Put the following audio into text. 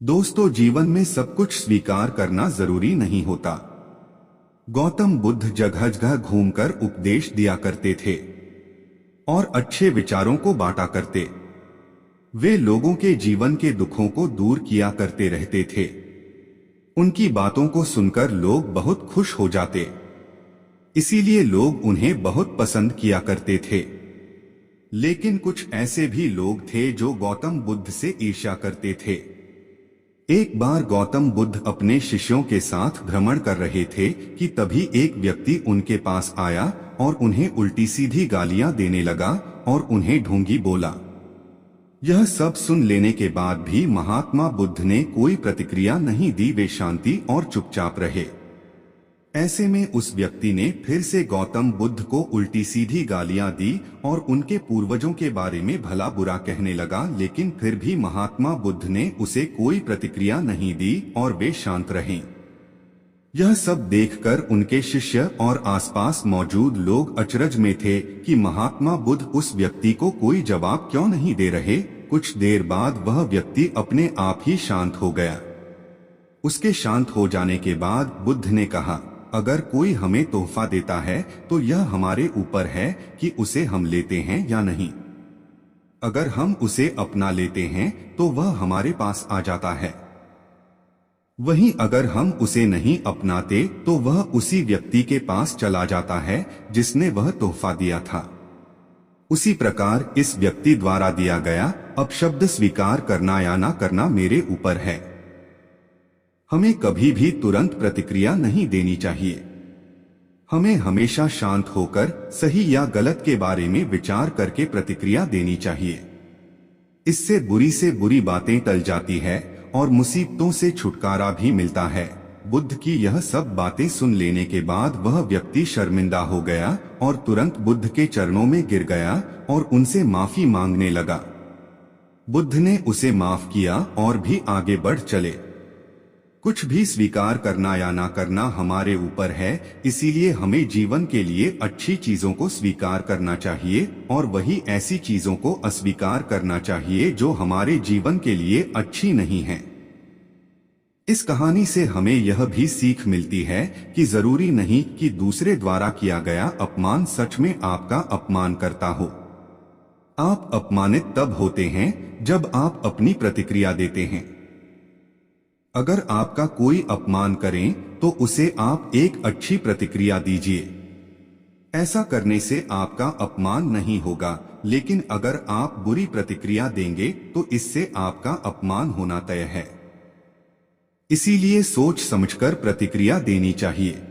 दोस्तों, जीवन में सब कुछ स्वीकार करना जरूरी नहीं होता। गौतम बुद्ध जगह जगह घूमकर उपदेश दिया करते थे और अच्छे विचारों को बांटा करते। वे लोगों के जीवन के दुखों को दूर किया करते रहते थे। उनकी बातों को सुनकर लोग बहुत खुश हो जाते, इसीलिए लोग उन्हें बहुत पसंद किया करते थे। लेकिन कुछ ऐसे भी लोग थे जो गौतम बुद्ध से ईर्ष्या करते थे। एक बार गौतम बुद्ध अपने शिष्यों के साथ भ्रमण कर रहे थे कि तभी एक व्यक्ति उनके पास आया और उन्हें उल्टी सीधी गालियां देने लगा और उन्हें ढोंगी बोला। यह सब सुन लेने के बाद भी महात्मा बुद्ध ने कोई प्रतिक्रिया नहीं दी। वे शांति और चुपचाप रहे। ऐसे में उस व्यक्ति ने फिर से गौतम बुद्ध को उल्टी सीधी गालियां दी और उनके पूर्वजों के बारे में भला बुरा कहने लगा, लेकिन फिर भी महात्मा बुद्ध ने उसे कोई प्रतिक्रिया नहीं दी और वे शांत रहे। यह सब देखकर उनके शिष्य और आसपास मौजूद लोग अचरज में थे कि महात्मा बुद्ध उस व्यक्ति को कोई जवाब क्यों नहीं दे रहे। कुछ देर बाद वह व्यक्ति अपने आप ही शांत हो गया। उसके शांत हो जाने के बाद बुद्ध ने कहा, अगर कोई हमें तोहफा देता है तो यह हमारे ऊपर है कि उसे हम लेते हैं या नहीं। अगर हम उसे अपना लेते हैं तो वह हमारे पास आ जाता है, वहीं अगर हम उसे नहीं अपनाते तो वह उसी व्यक्ति के पास चला जाता है जिसने वह तोहफा दिया था। उसी प्रकार इस व्यक्ति द्वारा दिया गया अपशब्द स्वीकार करना या ना करना मेरे ऊपर है। हमें कभी भी तुरंत प्रतिक्रिया नहीं देनी चाहिए। हमें हमेशा शांत होकर सही या गलत के बारे में विचार करके प्रतिक्रिया देनी चाहिए। इससे बुरी बातें टल जाती है और मुसीबतों से छुटकारा भी मिलता है। बुद्ध की यह सब बातें सुन लेने के बाद वह व्यक्ति शर्मिंदा हो गया और तुरंत बुद्ध के चरणों में गिर गया और उनसे माफी मांगने लगा। बुद्ध ने उसे माफ किया और भी आगे बढ़ चले। कुछ भी स्वीकार करना या ना करना हमारे ऊपर है, इसीलिए हमें जीवन के लिए अच्छी चीजों को स्वीकार करना चाहिए और वही ऐसी चीजों को अस्वीकार करना चाहिए जो हमारे जीवन के लिए अच्छी नहीं है। इस कहानी से हमें यह भी सीख मिलती है कि जरूरी नहीं कि दूसरे द्वारा किया गया अपमान सच में आपका अपमान करता हो। आप अपमानित तब होते हैं जब आप अपनी प्रतिक्रिया देते हैं। अगर आपका कोई अपमान करें तो उसे आप एक अच्छी प्रतिक्रिया दीजिए। ऐसा करने से आपका अपमान नहीं होगा, लेकिन अगर आप बुरी प्रतिक्रिया देंगे तो इससे आपका अपमान होना तय है। इसीलिए सोच समझकर प्रतिक्रिया देनी चाहिए।